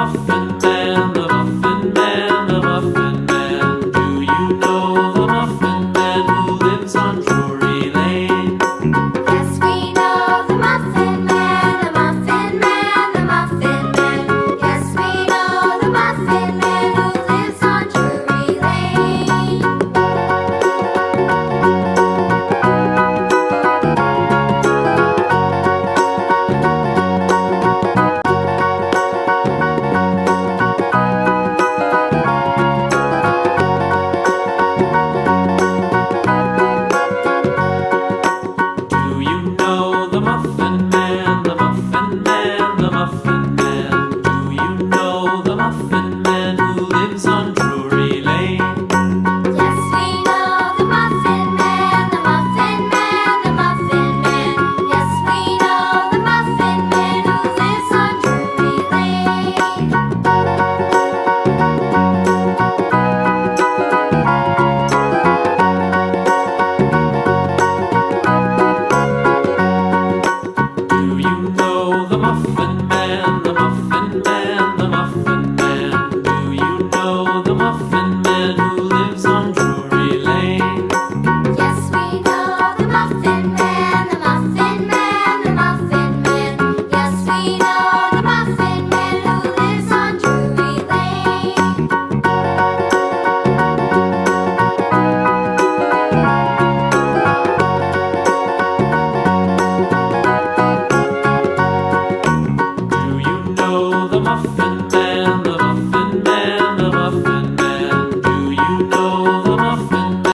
Muffin Man, the Muffin Man, the Muffin Man. Do you know the Muffin Man who lives on Drury Lane? Yes, we know the Muffin Man, the Muffin Man, the Muffin Man. Yes, we know the Muffin Man who lives on Drury Lane. Do you know the Muffin Man, the Muffin Man, the Muffin Man? Do you know the Muffin Man who lives on Drury Lane? Yes, we know the Muffin Man, the Muffin Man, the Muffin Man. Yes, we know the Muffin Man who lives on Drury Lane. Do you know the Muffin Man, the Muffin Man, the Muffin Man? Do you know the Muffin Man who lives on Drury Lane? Yes, we know the Muffin Man, the Muffin Man, the Muffin Man. Yes, we know the Muffin Man who lives on Drury Lane. Do you know the Muffin Man?